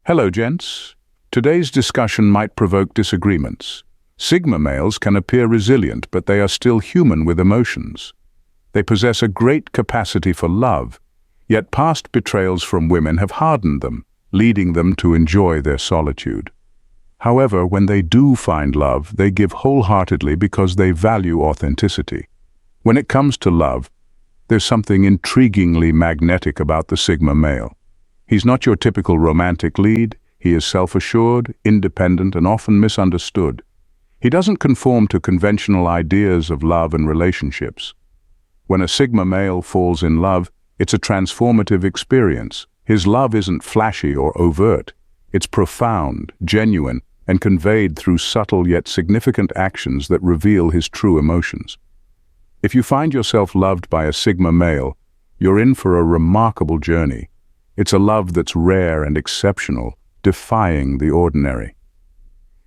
Hello, gents. Today's discussion might provoke disagreements. Sigma males can appear resilient, but they are still human with emotions. They possess a great capacity for love, yet past betrayals from women have hardened them, leading them to enjoy their solitude. However, when they do find love, they give wholeheartedly because they value authenticity. When it comes to love, there's something intriguingly magnetic about the Sigma male. He's not your typical romantic lead. He is self-assured, independent, and often misunderstood. He doesn't conform to conventional ideas of love and relationships. When a Sigma male falls in love, it's a transformative experience. His love isn't flashy or overt. It's profound, genuine, and conveyed through subtle yet significant actions that reveal his true emotions. If you find yourself loved by a Sigma male, you're in for a remarkable journey. It's a love that's rare and exceptional, defying the ordinary.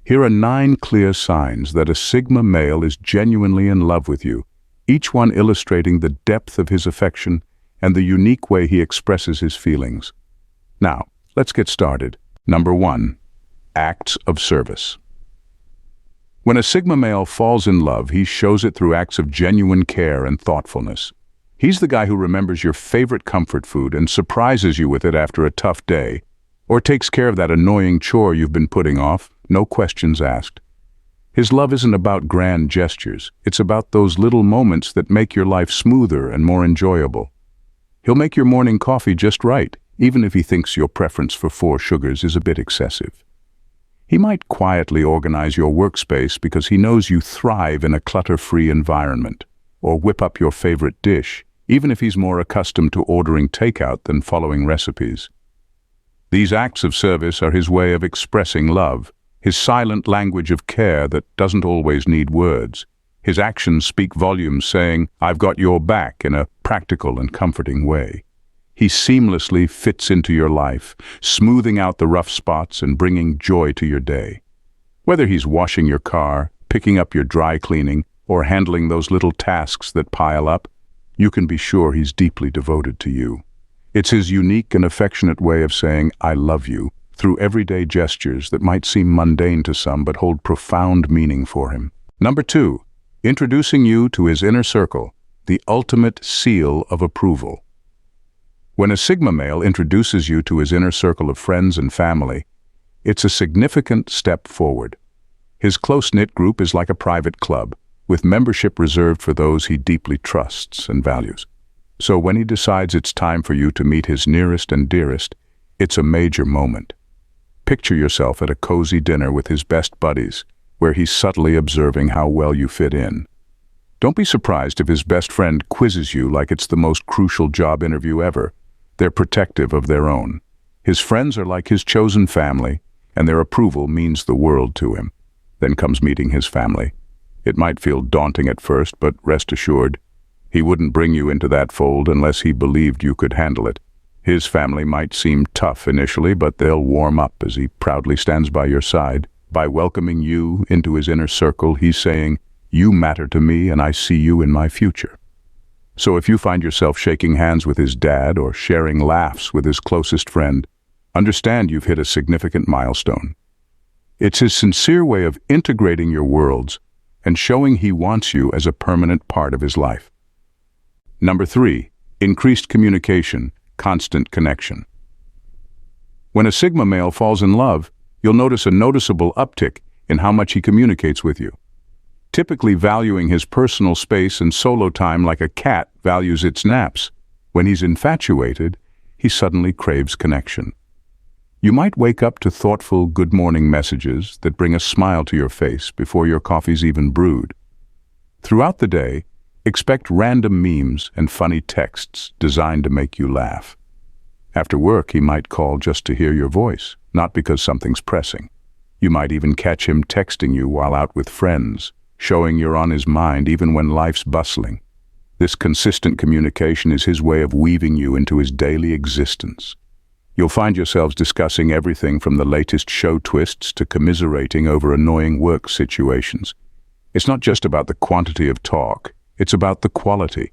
Here are 9 clear signs that a Sigma male is genuinely in love with you, each one illustrating the depth of his affection and the unique way he expresses his feelings. Now, let's get started. Number 1. Acts of service. When a Sigma male falls in love, he shows it through acts of genuine care and thoughtfulness. He's the guy who remembers your favorite comfort food and surprises you with it after a tough day, or takes care of that annoying chore you've been putting off, no questions asked. His love isn't about grand gestures. It's about those little moments that make your life smoother and more enjoyable. He'll make your morning coffee just right, even if he thinks your preference for 4 sugars is a bit excessive. He might quietly organize your workspace because he knows you thrive in a clutter-free environment, or whip up your favorite dish, even if he's more accustomed to ordering takeout than following recipes. These acts of service are his way of expressing love, his silent language of care that doesn't always need words. His actions speak volumes, saying, "I've got your back," in a practical and comforting way. He seamlessly fits into your life, smoothing out the rough spots and bringing joy to your day. Whether he's washing your car, picking up your dry cleaning, or handling those little tasks that pile up, you can be sure he's deeply devoted to you. It's his unique and affectionate way of saying, "I love you," through everyday gestures that might seem mundane to some but hold profound meaning for him. Number 2, introducing you to his inner circle, the ultimate seal of approval. When a Sigma male introduces you to his inner circle of friends and family, it's a significant step forward. His close-knit group is like a private club, with membership reserved for those he deeply trusts and values. So when he decides it's time for you to meet his nearest and dearest, it's a major moment. Picture yourself at a cozy dinner with his best buddies, where he's subtly observing how well you fit in. Don't be surprised if his best friend quizzes you like it's the most crucial job interview ever. They're protective of their own. His friends are like his chosen family, and their approval means the world to him. Then comes meeting his family. It might feel daunting at first, but rest assured, he wouldn't bring you into that fold unless he believed you could handle it. His family might seem tough initially, but they'll warm up as he proudly stands by your side. By welcoming you into his inner circle, he's saying, "You matter to me and I see you in my future." So if you find yourself shaking hands with his dad or sharing laughs with his closest friend, understand you've hit a significant milestone. It's his sincere way of integrating your worlds and showing he wants you as a permanent part of his life. Number 3, increased communication, constant connection. When a Sigma male falls in love, you'll notice a noticeable uptick in how much he communicates with you. Typically valuing his personal space and solo time like a cat values its naps, when he's infatuated, he suddenly craves connection. You might wake up to thoughtful good morning messages that bring a smile to your face before your coffee's even brewed. Throughout the day, expect random memes and funny texts designed to make you laugh. After work, he might call just to hear your voice, not because something's pressing. You might even catch him texting you while out with friends, showing you're on his mind even when life's bustling. This consistent communication is his way of weaving you into his daily existence. You'll find yourselves discussing everything from the latest show twists to commiserating over annoying work situations. It's not just about the quantity of talk, it's about the quality.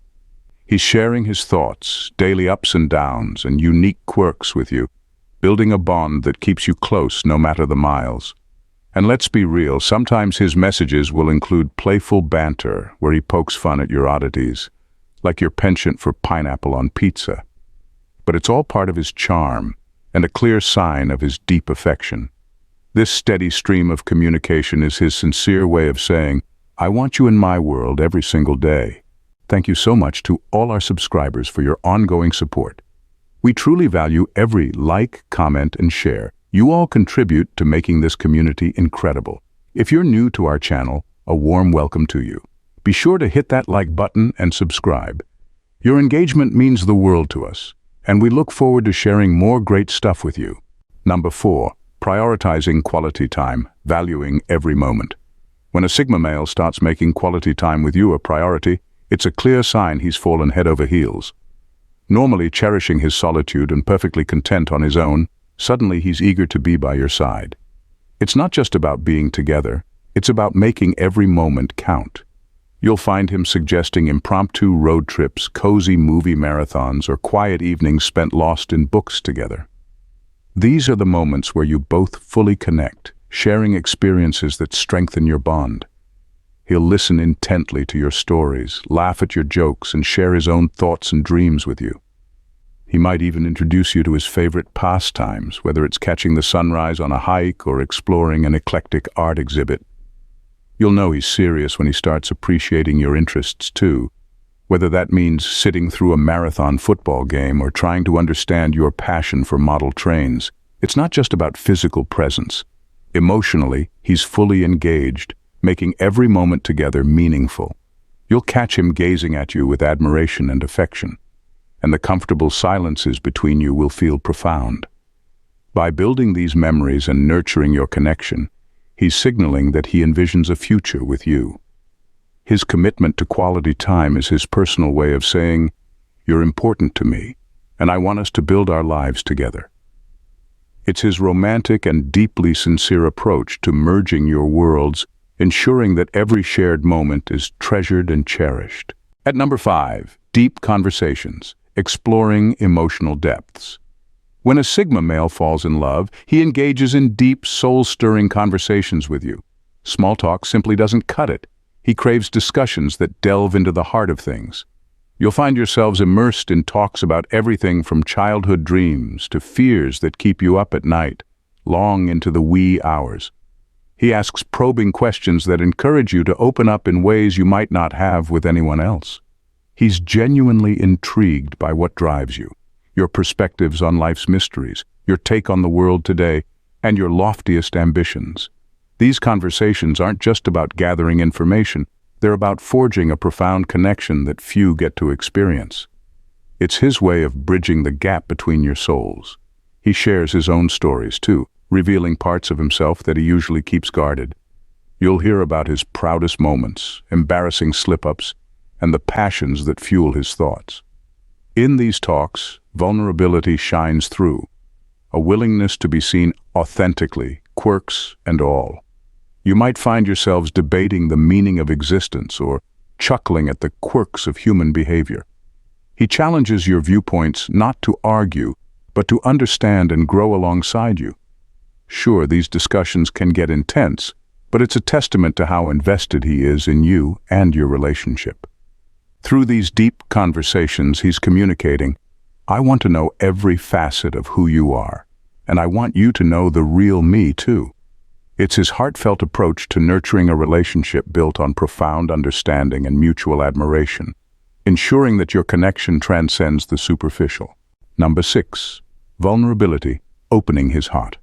He's sharing his thoughts, daily ups and downs, and unique quirks with you, building a bond that keeps you close no matter the miles. And let's be real, sometimes his messages will include playful banter where he pokes fun at your oddities, like your penchant for pineapple on pizza. But it's all part of his charm and a clear sign of his deep affection. This steady stream of communication is his sincere way of saying, "I want you in my world every single day." Thank you so much to all our subscribers for your ongoing support. We truly value every like, comment, and share. You all contribute to making this community incredible. If you're new to our channel, a warm welcome to you. Be sure to hit that like button and subscribe. Your engagement means the world to us, and we look forward to sharing more great stuff with you. Number 4, prioritizing quality time, valuing every moment. When a Sigma male starts making quality time with you a priority, it's a clear sign he's fallen head over heels. Normally cherishing his solitude and perfectly content on his own, suddenly he's eager to be by your side. It's not just about being together, it's about making every moment count. You'll find him suggesting impromptu road trips, cozy movie marathons, or quiet evenings spent lost in books together. These are the moments where you both fully connect, sharing experiences that strengthen your bond. He'll listen intently to your stories, laugh at your jokes, and share his own thoughts and dreams with you. He might even introduce you to his favorite pastimes, whether it's catching the sunrise on a hike or exploring an eclectic art exhibit. You'll know he's serious when he starts appreciating your interests too, whether that means sitting through a marathon football game or trying to understand your passion for model trains. It's not just about physical presence. Emotionally, he's fully engaged, making every moment together meaningful. You'll catch him gazing at you with admiration and affection, and the comfortable silences between you will feel profound. By building these memories and nurturing your connection, he's signaling that he envisions a future with you. His commitment to quality time is his personal way of saying, "You're important to me, and I want us to build our lives together." It's his romantic and deeply sincere approach to merging your worlds, ensuring that every shared moment is treasured and cherished. At number 5, deep conversations, exploring emotional depths. When a Sigma male falls in love, he engages in deep, soul-stirring conversations with you. Small talk simply doesn't cut it. He craves discussions that delve into the heart of things. You'll find yourselves immersed in talks about everything from childhood dreams to fears that keep you up at night, long into the wee hours. He asks probing questions that encourage you to open up in ways you might not have with anyone else. He's genuinely intrigued by what drives you, your perspectives on life's mysteries, your take on the world today, and your loftiest ambitions. These conversations aren't just about gathering information, they're about forging a profound connection that few get to experience. It's his way of bridging the gap between your souls. He shares his own stories too, revealing parts of himself that he usually keeps guarded. You'll hear about his proudest moments, embarrassing slip-ups, and the passions that fuel his thoughts. In these talks, vulnerability shines through, a willingness to be seen authentically, quirks and all. You might find yourselves debating the meaning of existence or chuckling at the quirks of human behavior. He challenges your viewpoints not to argue, but to understand and grow alongside you. Sure, these discussions can get intense, but it's a testament to how invested he is in you and your relationship. Through these deep conversations, he's communicating, "I want to know every facet of who you are, and I want you to know the real me too." It's his heartfelt approach to nurturing a relationship built on profound understanding and mutual admiration, ensuring that your connection transcends the superficial. Number 6, vulnerability, opening his heart.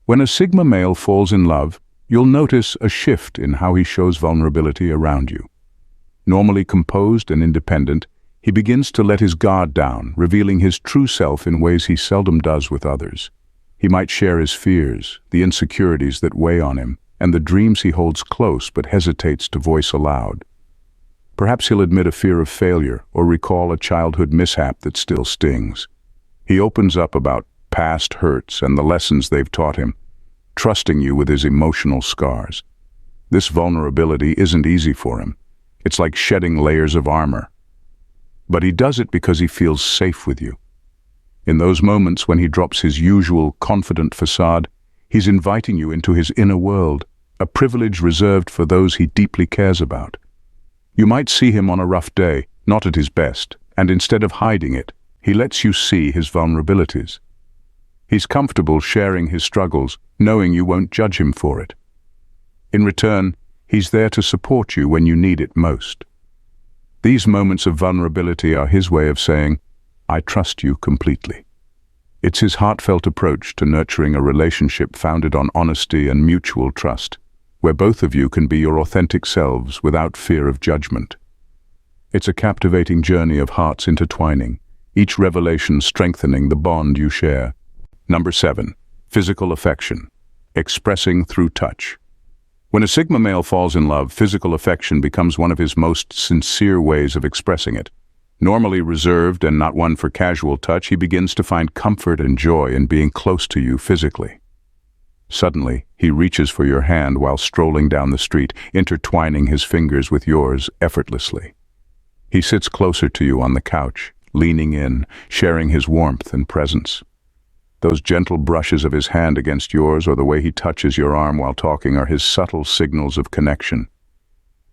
When a Sigma male falls in love, you'll notice a shift in how he shows vulnerability around you. Normally composed and independent, he begins to let his guard down, revealing his true self in ways he seldom does with others. He might share his fears, the insecurities that weigh on him, and the dreams he holds close but hesitates to voice aloud. Perhaps he'll admit a fear of failure or recall a childhood mishap that still stings. He opens up about past hurts and the lessons they've taught him, trusting you with his emotional scars. This vulnerability isn't easy for him. It's like shedding layers of armor. But he does it because he feels safe with you. In those moments when he drops his usual confident facade, he's inviting you into his inner world, a privilege reserved for those he deeply cares about. You might see him on a rough day, not at his best, and instead of hiding it, he lets you see his vulnerabilities. He's comfortable sharing his struggles, knowing you won't judge him for it. In return, he's there to support you when you need it most. These moments of vulnerability are his way of saying, "I trust you completely." It's his heartfelt approach to nurturing a relationship founded on honesty and mutual trust, where both of you can be your authentic selves without fear of judgment. It's a captivating journey of hearts intertwining, each revelation strengthening the bond you share. Number 7. Physical affection. Expressing through touch. When a Sigma male falls in love, physical affection becomes one of his most sincere ways of expressing it. Normally reserved and not one for casual touch, he begins to find comfort and joy in being close to you physically. Suddenly, he reaches for your hand while strolling down the street, intertwining his fingers with yours effortlessly. He sits closer to you on the couch, leaning in, sharing his warmth and presence. Those gentle brushes of his hand against yours or the way he touches your arm while talking are his subtle signals of connection.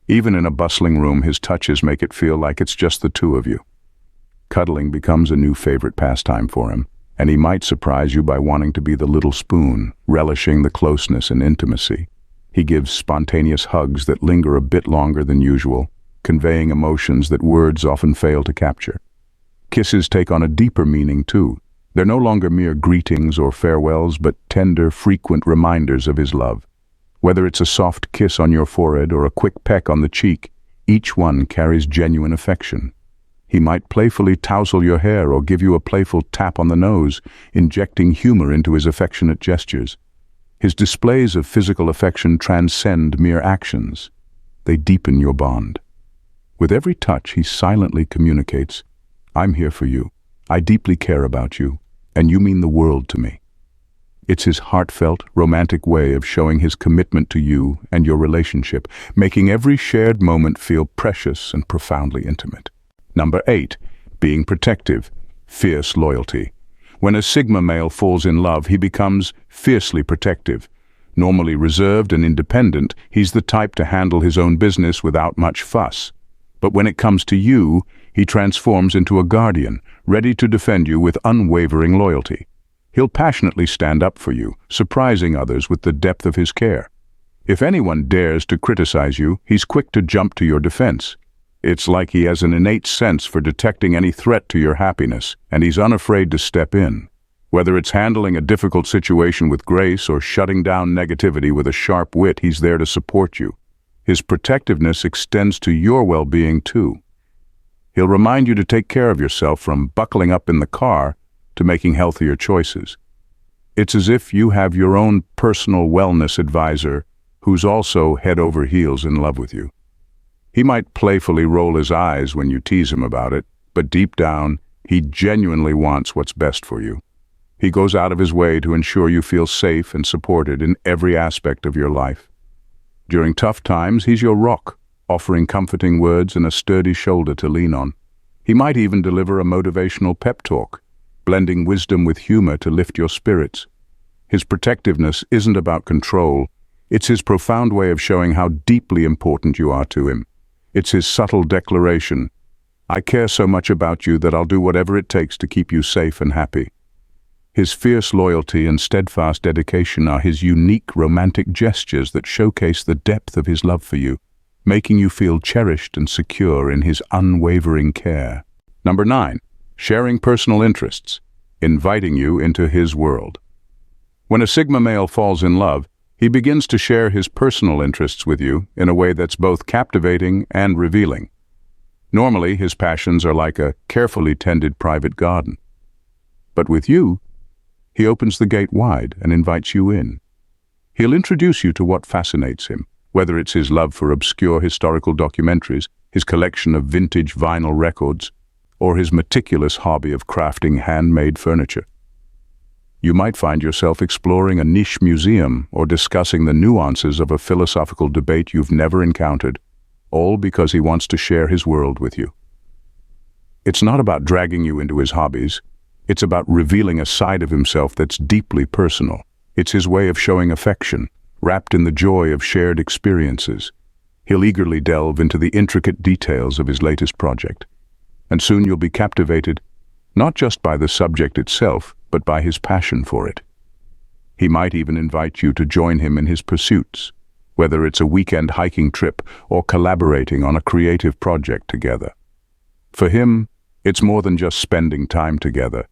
Even in a bustling room, his touches make it feel like it's just the two of you. Cuddling becomes a new favorite pastime for him, and he might surprise you by wanting to be the little spoon, relishing the closeness and intimacy. He gives spontaneous hugs that linger a bit longer than usual, conveying emotions that words often fail to capture. Kisses take on a deeper meaning too. They're no longer mere greetings or farewells, but tender, frequent reminders of his love. Whether it's a soft kiss on your forehead or a quick peck on the cheek, each one carries genuine affection. He might playfully tousle your hair or give you a playful tap on the nose, injecting humor into his affectionate gestures. His displays of physical affection transcend mere actions. They deepen your bond. With every touch, he silently communicates, "I'm here for you. I deeply care about you, and you mean the world to me." It's his heartfelt, romantic way of showing his commitment to you and your relationship, making every shared moment feel precious and profoundly intimate. Number 8. Being protective. Fierce loyalty. When a Sigma male falls in love, he becomes fiercely protective. Normally reserved and independent, he's the type to handle his own business without much fuss. But when it comes to you, he transforms into a guardian, ready to defend you with unwavering loyalty. He'll passionately stand up for you, surprising others with the depth of his care. If anyone dares to criticize you, he's quick to jump to your defense. It's like he has an innate sense for detecting any threat to your happiness, and he's unafraid to step in. Whether it's handling a difficult situation with grace or shutting down negativity with a sharp wit, he's there to support you. His protectiveness extends to your well-being too. He'll remind you to take care of yourself, from buckling up in the car to making healthier choices. It's as if you have your own personal wellness advisor who's also head over heels in love with you. He might playfully roll his eyes when you tease him about it, but deep down, he genuinely wants what's best for you. He goes out of his way to ensure you feel safe and supported in every aspect of your life. During tough times, he's your rock, offering comforting words and a sturdy shoulder to lean on. He might even deliver a motivational pep talk, blending wisdom with humor to lift your spirits. His protectiveness isn't about control. It's his profound way of showing how deeply important you are to him. It's his subtle declaration, "I care so much about you that I'll do whatever it takes to keep you safe and happy." His fierce loyalty and steadfast dedication are his unique romantic gestures that showcase the depth of his love for you, making you feel cherished and secure in his unwavering care. Number 9. Sharing personal interests. Inviting you into his world. When a Sigma male falls in love, he begins to share his personal interests with you in a way that's both captivating and revealing. Normally, his passions are like a carefully tended private garden. But with you, he opens the gate wide and invites you in. He'll introduce you to what fascinates him, whether it's his love for obscure historical documentaries, his collection of vintage vinyl records, or his meticulous hobby of crafting handmade furniture. You might find yourself exploring a niche museum or discussing the nuances of a philosophical debate you've never encountered, all because he wants to share his world with you. It's not about dragging you into his hobbies. It's about revealing a side of himself that's deeply personal. It's his way of showing affection, wrapped in the joy of shared experiences. He'll eagerly delve into the intricate details of his latest project. And soon you'll be captivated, not just by the subject itself, but by his passion for it. He might even invite you to join him in his pursuits, whether it's a weekend hiking trip or collaborating on a creative project together. For him, it's more than just spending time together.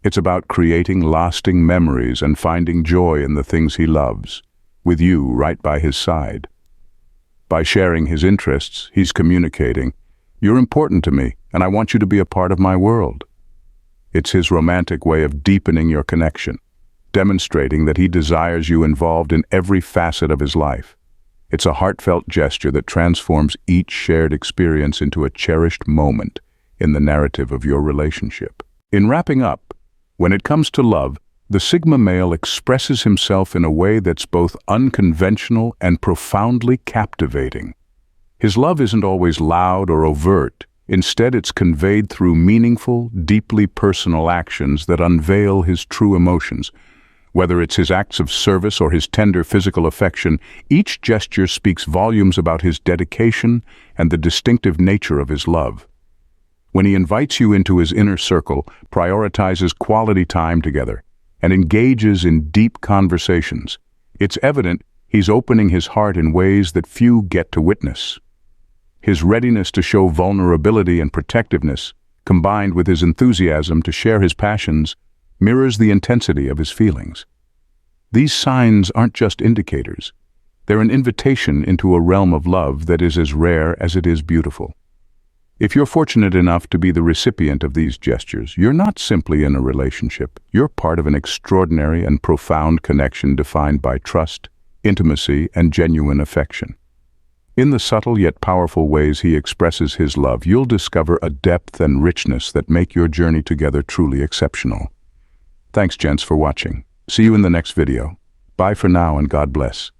It's about creating lasting memories and finding joy in the things he loves, with you right by his side. By sharing his interests, he's communicating, "You're important to me, and I want you to be a part of my world." It's his romantic way of deepening your connection, demonstrating that he desires you involved in every facet of his life. It's a heartfelt gesture that transforms each shared experience into a cherished moment in the narrative of your relationship. In wrapping up, when it comes to love, the Sigma male expresses himself in a way that's both unconventional and profoundly captivating. His love isn't always loud or overt. Instead, it's conveyed through meaningful, deeply personal actions that unveil his true emotions. Whether it's his acts of service or his tender physical affection, each gesture speaks volumes about his dedication and the distinctive nature of his love. When he invites you into his inner circle, prioritizes quality time together, and engages in deep conversations, it's evident he's opening his heart in ways that few get to witness. His readiness to show vulnerability and protectiveness, combined with his enthusiasm to share his passions, mirrors the intensity of his feelings. These signs aren't just indicators. They're an invitation into a realm of love that is as rare as it is beautiful. If you're fortunate enough to be the recipient of these gestures, you're not simply in a relationship. You're part of an extraordinary and profound connection defined by trust, intimacy, and genuine affection. In the subtle yet powerful ways he expresses his love, you'll discover a depth and richness that make your journey together truly exceptional. Thanks, gents, for watching. See you in the next video. Bye for now, and God bless.